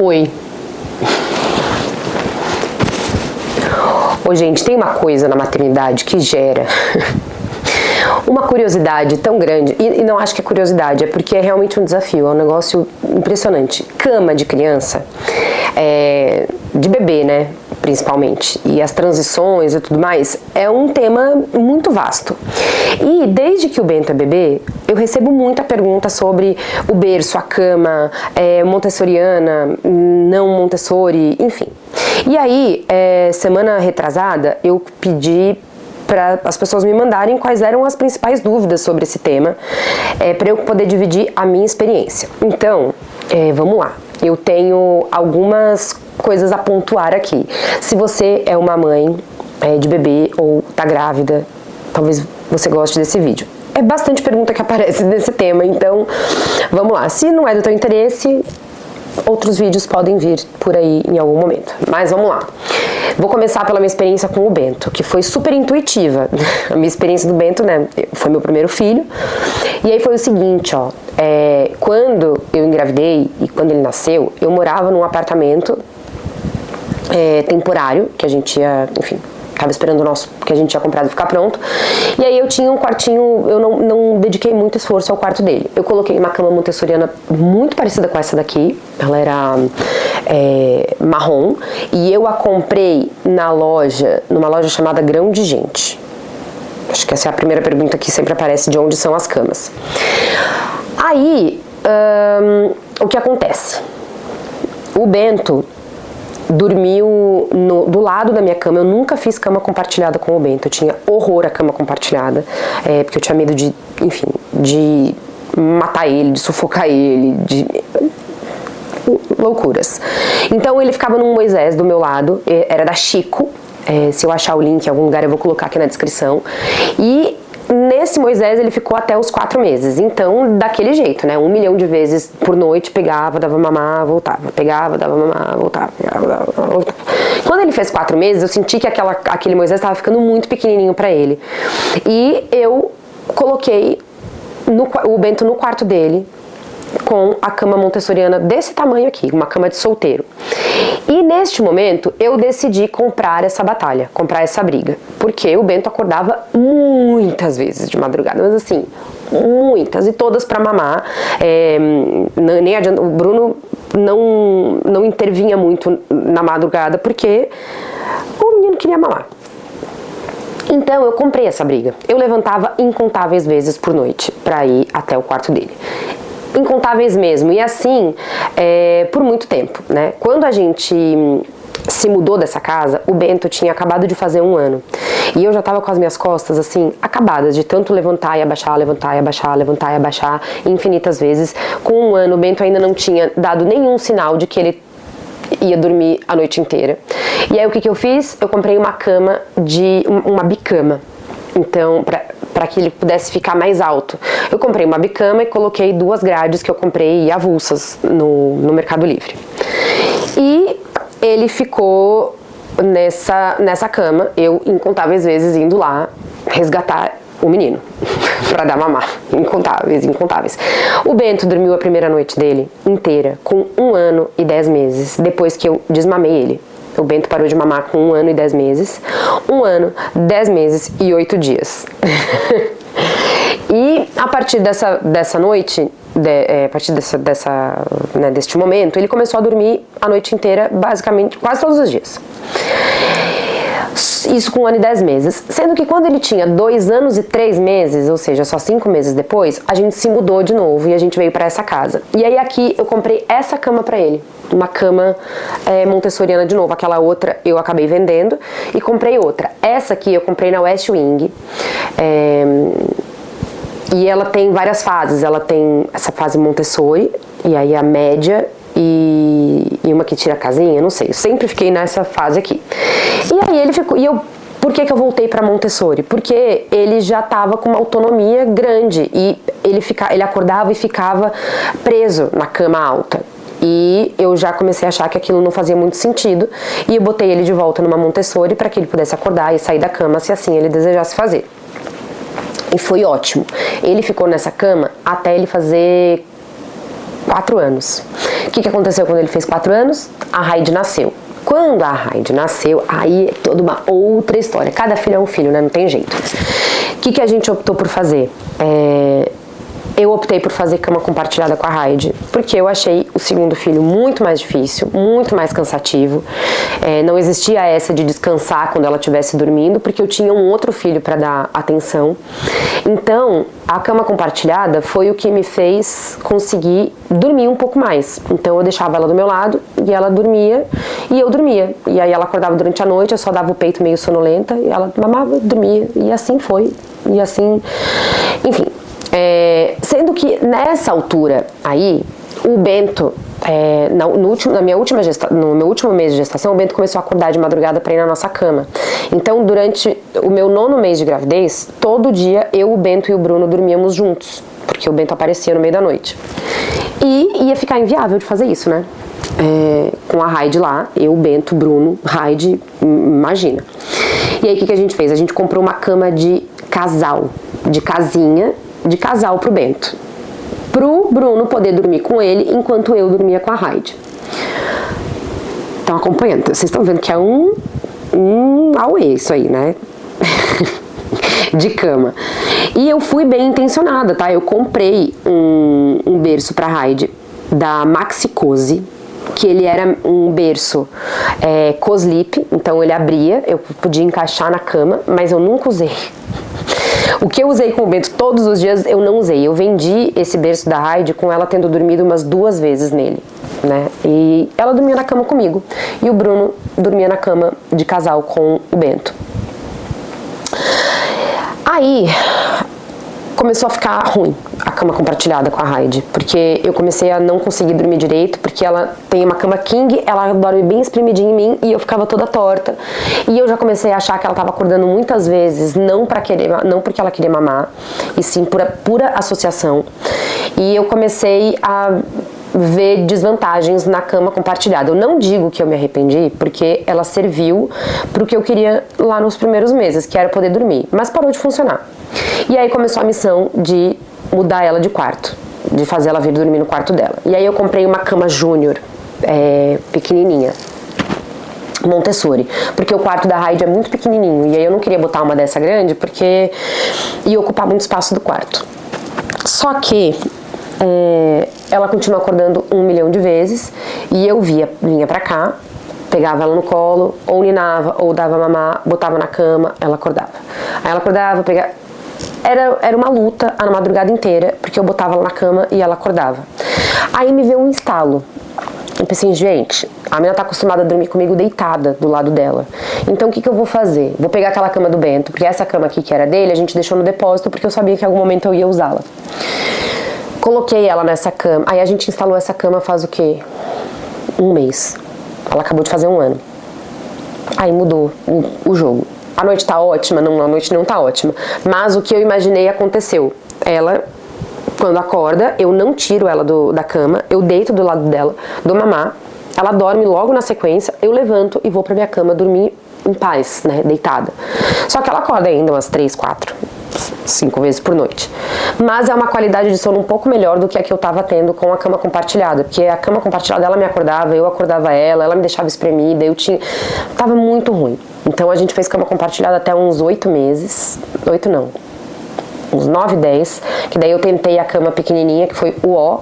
Oi. Ô, gente, tem uma coisa na maternidade que gera uma curiosidade tão grande, e não acho que é curiosidade, é porque é realmente um desafio, é um negócio impressionante. Cama de criança, de bebê, né, principalmente, e as transições e tudo mais, é um tema muito vasto. E desde que o Bento é bebê, eu recebo muita pergunta sobre o berço, a cama, montessoriana, não Montessori, enfim. E aí, semana retrasada, eu pedi para as pessoas me mandarem quais eram as principais dúvidas sobre esse tema, para eu poder dividir a minha experiência. Então, vamos lá. Eu tenho algumas coisas a pontuar aqui. Se você é uma mãe de bebê ou tá grávida, talvez você goste desse vídeo. É bastante pergunta que aparece nesse tema, então vamos lá. Se não é do teu interesse, outros vídeos podem vir por aí em algum momento. Mas vamos lá. Vou começar pela minha experiência com o Bento, que foi super intuitiva. A minha experiência do Bento, né, foi meu primeiro filho. E aí foi o seguinte, ó. Quando eu engravidei e quando ele nasceu, eu morava num apartamento temporário, que a gente ia, enfim, tava esperando o nosso, que a gente tinha comprado ficar pronto. E aí eu tinha um quartinho, eu não dediquei muito esforço ao quarto dele. Eu coloquei uma cama montessoriana muito parecida com essa daqui. Ela era marrom. E eu a comprei numa loja chamada Grão de Gente. Acho que essa é a primeira pergunta que sempre aparece, de onde são as camas. Aí, o que acontece? O Bento dormiu do lado da minha cama. Eu nunca fiz cama compartilhada com o Bento. Eu tinha horror à cama compartilhada, porque eu tinha medo de, enfim, de matar ele, de sufocar ele, de loucuras. Então ele ficava num Moisés do meu lado, era da Chico. Se eu achar o link em algum lugar eu vou colocar aqui na descrição. E nesse Moisés ele ficou até os 4 meses, então daquele jeito, né, 1 milhão de vezes por noite, pegava, dava mamar, voltava, pegava, dava mamar, voltava, pegava, dava mamar, voltava. Quando ele fez 4 meses, eu senti que aquele Moisés estava ficando muito pequenininho pra ele, e eu coloquei o Bento no quarto dele, com a cama montessoriana desse tamanho aqui, uma cama de solteiro. E neste momento eu decidi comprar essa batalha, comprar essa briga, porque o Bento acordava muitas vezes de madrugada, mas assim, muitas, e todas para mamar. Nem adianta, o Bruno não intervinha muito na madrugada, porque o menino queria mamar. Então eu comprei essa briga. Eu levantava incontáveis vezes por noite para ir até o quarto dele. Incontáveis mesmo, e assim por muito tempo, né? Quando a gente se mudou dessa casa, o Bento tinha acabado de fazer 1 ano, e eu já tava com as minhas costas assim, acabadas, de tanto levantar e abaixar, levantar e abaixar, levantar e abaixar infinitas vezes. Com 1 ano, o Bento ainda não tinha dado nenhum sinal de que ele ia dormir a noite inteira. E aí o que eu fiz? Eu comprei uma cama uma bicama. Então, para que ele pudesse ficar mais alto, eu comprei uma bicama e coloquei 2 grades que eu comprei avulsas no Mercado Livre. E ele ficou nessa cama, eu incontáveis vezes indo lá resgatar o menino para dar mamar, incontáveis. O Bento dormiu a primeira noite dele inteira com 1 ano e 10 meses, depois que eu desmamei ele. O Bento parou de mamar com 1 ano e 10 meses, 1 ano, 10 meses e 8 dias. E a partir dessa noite, a partir deste momento, ele começou a dormir a noite inteira, basicamente, quase todos os dias. Isso com 1 ano e 10 meses. Sendo que quando ele tinha 2 anos e 3 meses, ou seja, só 5 meses depois, a gente se mudou de novo e a gente veio pra essa casa. E aí aqui eu comprei essa cama pra ele. Uma cama montessoriana de novo. Aquela outra eu acabei vendendo e comprei outra. Essa aqui eu comprei na West Wing. E ela tem várias fases. Ela tem essa fase Montessori, e aí a média e uma que tira a casinha, não sei. Eu sempre fiquei nessa fase aqui. E aí ele ficou... Por que eu voltei para Montessori? Porque ele já estava com uma autonomia grande e ele acordava e ficava preso na cama alta. E eu já comecei a achar que aquilo não fazia muito sentido, e eu botei ele de volta numa Montessori para que ele pudesse acordar e sair da cama se assim ele desejasse fazer. E foi ótimo. Ele ficou nessa cama até ele fazer 4 anos. O que aconteceu quando ele fez 4 anos? A Raide nasceu. Quando a Raide nasceu, aí é toda uma outra história. Cada filho é um filho, né? Não tem jeito. O que a gente optou por fazer? Eu optei por fazer cama compartilhada com a Raide, porque eu achei o segundo filho muito mais difícil, muito mais cansativo. Não existia essa de descansar quando ela estivesse dormindo, porque eu tinha um outro filho para dar atenção. Então, a cama compartilhada foi o que me fez conseguir dormir um pouco mais. Então, eu deixava ela do meu lado e ela dormia e eu dormia. E aí ela acordava durante a noite, eu só dava o peito meio sonolenta e ela mamava, dormia. E assim foi. E assim, enfim. Sendo que nessa altura aí, o Bento, no meu último mês de gestação, o Bento começou a acordar de madrugada para ir na nossa cama. Então, durante o meu 9º mês de gravidez, todo dia eu, o Bento e o Bruno dormíamos juntos, porque o Bento aparecia no meio da noite. E ia ficar inviável de fazer isso, né? Com a Raide lá, eu, Bento, Bruno, Raide, imagina. E aí o que a gente fez? A gente comprou uma cama de casal, de casinha, de casal pro Bento, pro Bruno poder dormir com ele enquanto eu dormia com a Raide. Estão acompanhando? Vocês estão vendo que é um auê isso aí, né? De cama. E eu fui bem intencionada, tá? Eu comprei um berço pra Raide da Maxi Cozy, que ele era um berço co-sleep, então ele abria, eu podia encaixar na cama, mas eu nunca usei. O que eu usei com o Bento todos os dias, eu não usei. Eu vendi esse berço da Raide com ela tendo dormido umas 2 vezes nele, né? E ela dormia na cama comigo. E o Bruno dormia na cama de casal com o Bento. Aí começou a ficar ruim a cama compartilhada com a Raide, porque eu comecei a não conseguir dormir direito, porque ela tem uma cama king, ela dorme bem espremidinha em mim e eu ficava toda torta. E eu já comecei a achar que ela estava acordando muitas vezes, não porque ela queria mamar, e sim por pura associação. E eu comecei a ver desvantagens na cama compartilhada. Eu não digo que eu me arrependi, porque ela serviu para o que eu queria lá nos primeiros meses, que era poder dormir, mas parou de funcionar. E aí começou a missão de mudar ela de quarto, de fazer ela vir dormir no quarto dela. E aí eu comprei uma cama júnior, pequenininha, Montessori, porque o quarto da Raide é muito pequenininho, e aí eu não queria botar uma dessa grande, porque ia ocupar muito espaço do quarto. Só que ela continua acordando 1 milhão de vezes, e eu vinha pra cá, pegava ela no colo, ou ninava, ou dava mamar, botava na cama, ela acordava. Aí ela acordava, pegava... Era uma luta a madrugada inteira, porque eu botava ela na cama e ela acordava. Aí me veio um estalo. Eu pensei, gente, a menina tá acostumada a dormir comigo deitada do lado dela. Então o que eu vou fazer? Vou pegar aquela cama do Bento, porque essa cama aqui que era dele, a gente deixou no depósito, porque eu sabia que em algum momento eu ia usá-la. Coloquei ela nessa cama. Aí a gente instalou essa cama faz o quê? 1 mês. Ela acabou de fazer 1 ano. Aí mudou o jogo. A noite tá ótima? Não, a noite não tá ótima. Mas o que eu imaginei aconteceu. Ela, quando acorda, eu não tiro ela da cama, eu deito do lado dela, dou mamar, ela dorme logo na sequência, eu levanto e vou pra minha cama dormir em paz, né, deitada. Só que ela acorda ainda umas 3, 4, 5 vezes por noite. Mas é uma qualidade de sono um pouco melhor do que a que eu tava tendo com a cama compartilhada, porque a cama compartilhada ela me acordava, eu acordava ela me deixava espremida, tava muito ruim. Então a gente fez cama compartilhada até uns 8 meses, 8 não, uns 9, 10, que daí eu tentei a cama pequenininha, que foi o ó.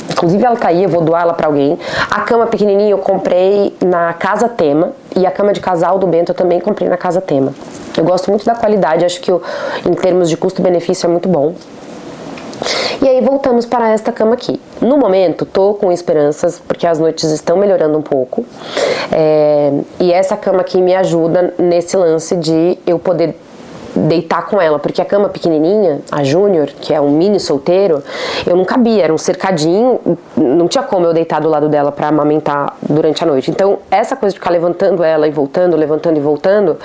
Inclusive ela tá aí, eu vou doar ela pra alguém. A cama pequenininha eu comprei na Casa Tema, e a cama de casal do Bento eu também comprei na Casa Tema. Eu gosto muito da qualidade, acho que em termos de custo-benefício é muito bom. E aí voltamos para esta cama aqui. No momento, tô com esperanças, porque as noites estão melhorando um pouco. E essa cama aqui me ajuda nesse lance de eu poder deitar com ela, porque a cama pequenininha, a Júnior, que é um mini solteiro, eu não cabia, era um cercadinho, não tinha como eu deitar do lado dela pra amamentar durante a noite. Então, essa coisa de ficar levantando ela e voltando, levantando e voltando,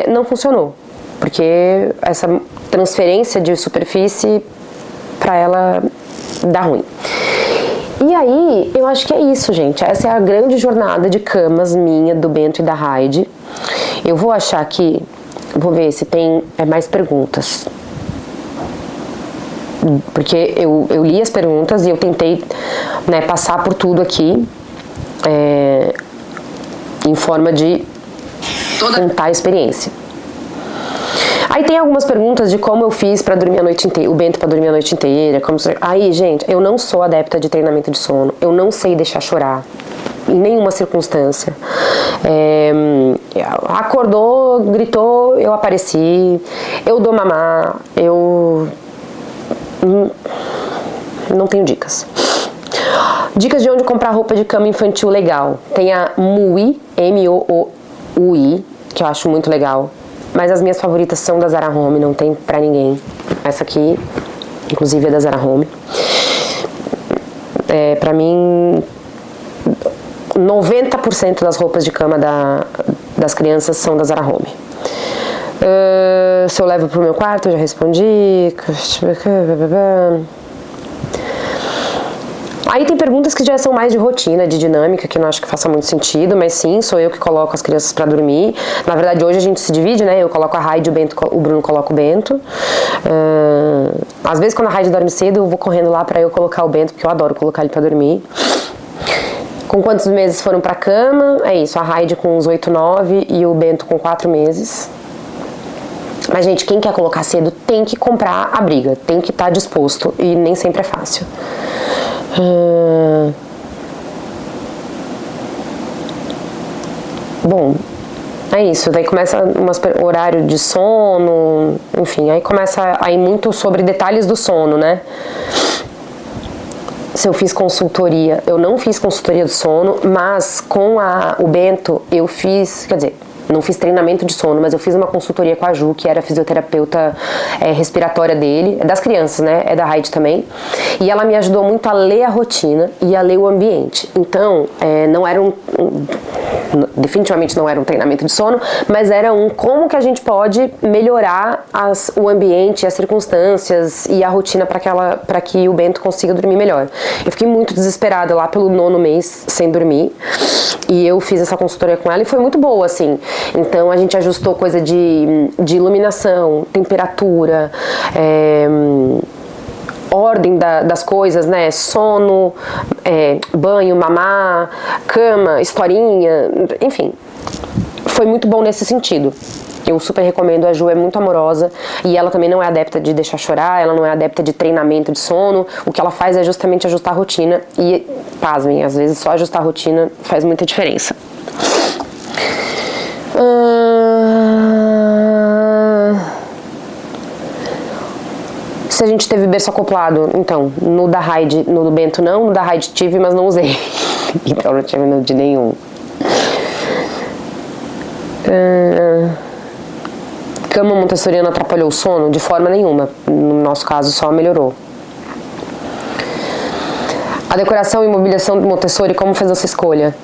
não funcionou, porque essa transferência de superfície pra ela dá ruim. E aí, eu acho que é isso, gente. Essa é a grande jornada de camas minha, do Bento e da Raide. Eu vou achar aqui, vou ver se tem mais perguntas. porque eu li as perguntas e eu tentei, né, passar por tudo aqui em forma de contar a experiência. Aí tem algumas perguntas de como eu fiz pra dormir a noite inteira, o Bento pra dormir a noite inteira. Aí, gente, eu não sou adepta de treinamento de sono, eu não sei deixar chorar, em nenhuma circunstância. Acordou, gritou, eu apareci, eu dou mamar, eu não tenho dicas. Dicas de onde comprar roupa de cama infantil legal. Tem a Moui, M-O-O-U-I, que eu acho muito legal. Mas as minhas favoritas são da Zara Home, não tem pra ninguém. Essa aqui, inclusive, é da Zara Home. Pra mim, 90% das roupas de cama das crianças são da Zara Home. Se eu levo pro meu quarto, eu já respondi. Aí tem perguntas que já são mais de rotina, de dinâmica, que eu não acho que faça muito sentido, mas sim, sou eu que coloco as crianças pra dormir. Na verdade, hoje a gente se divide, né? Eu coloco a Raide, o Bruno coloca o Bento. Às vezes, quando a Raide dorme cedo, eu vou correndo lá pra eu colocar o Bento, porque eu adoro colocar ele pra dormir. Com quantos meses foram pra cama? É isso, a Raide com uns 8, 9 e o Bento com 4 meses. Mas, gente, quem quer colocar cedo tem que comprar a briga, tem que estar disposto, e nem sempre é fácil. Bom, é isso. Daí começa o horário de sono, enfim, aí começa a ir muito sobre detalhes do sono, né? Se eu fiz consultoria, eu não fiz consultoria do sono, mas com o Bento eu fiz, quer dizer, não fiz treinamento de sono, mas eu fiz uma consultoria com a Ju, que era a fisioterapeuta respiratória dele, das crianças, né? É da Raide também. E ela me ajudou muito a ler a rotina e a ler o ambiente. Então, não era definitivamente não era um treinamento de sono, mas era como que a gente pode melhorar o ambiente, as circunstâncias e a rotina para que o Bento consiga dormir melhor. Eu fiquei muito desesperada lá pelo 9º mês sem dormir, e eu fiz essa consultoria com ela e foi muito boa, assim. Então a gente ajustou coisa de iluminação, temperatura, ordem das coisas, né? Sono, banho, mamar, cama, historinha, enfim. Foi muito bom nesse sentido. Eu super recomendo, a Ju é muito amorosa e ela também não é adepta de deixar chorar, ela não é adepta de treinamento de sono. O que ela faz é justamente ajustar a rotina e, pasmem, às vezes só ajustar a rotina faz muita diferença. Se a gente teve berço acoplado, então, no da Raide, no do Bento não, no da Raide tive, mas não usei. Então não tive de nenhum. Cama montessoriana atrapalhou o sono? De forma nenhuma. No nosso caso, só melhorou. A decoração e mobiliação do Montessori, como fez essa escolha?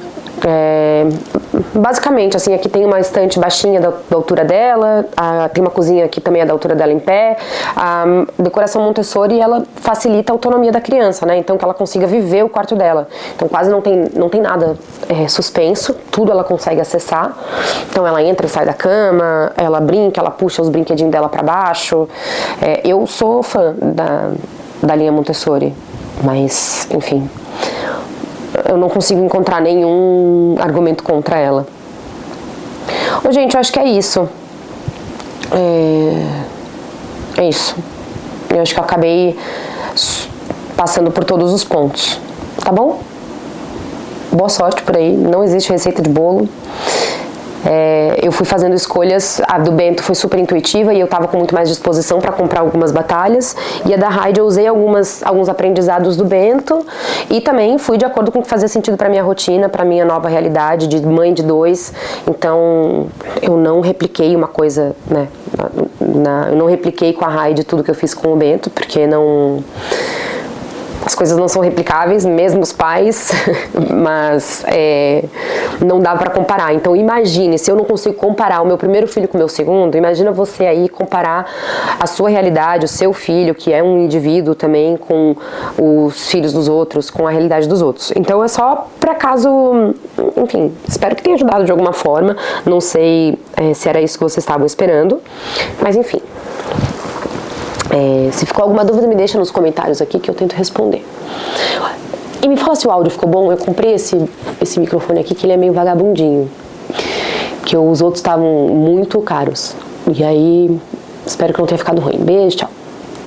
Basicamente, assim, aqui tem uma estante baixinha da altura dela, tem uma cozinha que também é da altura dela em pé. A decoração Montessori, ela facilita a autonomia da criança, né? Então que ela consiga viver o quarto dela. Então quase não tem nada suspenso, tudo ela consegue acessar. Então ela entra e sai da cama, ela brinca, ela puxa os brinquedinhos dela pra baixo. Eu sou fã da linha Montessori, mas, enfim, eu não consigo encontrar nenhum argumento contra ela. Gente, eu acho que é isso. É isso. Eu acho que eu acabei passando por todos os pontos. Tá bom? Boa sorte por aí. Não existe receita de bolo. Eu fui fazendo escolhas, a do Bento foi super intuitiva e eu tava com muito mais disposição para comprar algumas batalhas, e a da Raide eu usei alguns aprendizados do Bento e também fui de acordo com o que fazia sentido para minha rotina, para minha nova realidade de mãe de 2. Então eu não repliquei uma coisa, né, eu não repliquei com a Raide tudo que eu fiz com o Bento, porque as coisas não são replicáveis, mesmo os pais, mas não dá pra comparar. Então imagine, se eu não consigo comparar o meu primeiro filho com o meu segundo, imagina você aí comparar a sua realidade, o seu filho, que é um indivíduo também, com os filhos dos outros, com a realidade dos outros. Então é só pra caso, enfim, espero que tenha ajudado de alguma forma. Não sei se era isso que vocês estavam esperando, mas enfim. Se ficou alguma dúvida, me deixa nos comentários aqui que eu tento responder. E me fala se o áudio ficou bom. Eu comprei esse microfone aqui, que ele é meio vagabundinho, que os outros estavam muito caros. E aí, espero que não tenha ficado ruim. Beijo, tchau.